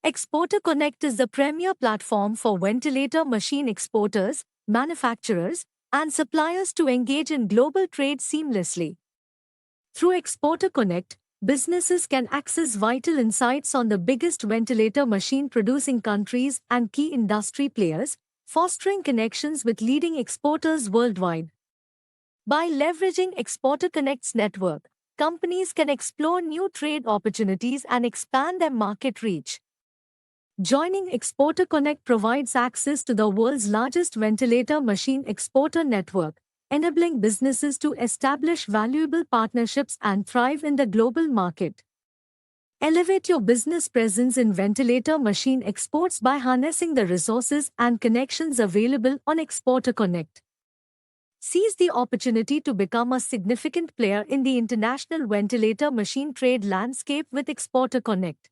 Exporterconnect is the premier platform for ventilator machine exporters, manufacturers, and suppliers to engage in global trade seamlessly. Through Exporterconnect, businesses can access vital insights on the biggest ventilator machine producing countries and key industry players, fostering connections with leading exporters worldwide. By leveraging Exporterconnect's network, companies can explore new trade opportunities and expand their market reach. Joining Exporterconnect provides access to the world's largest ventilator machine exporter network, enabling businesses to establish valuable partnerships and thrive in the global market. Elevate your business presence in ventilator machine exports by harnessing the resources and connections available on Exporterconnect. Seize the opportunity to become a significant player in the international ventilator machine trade landscape with Exporterconnect.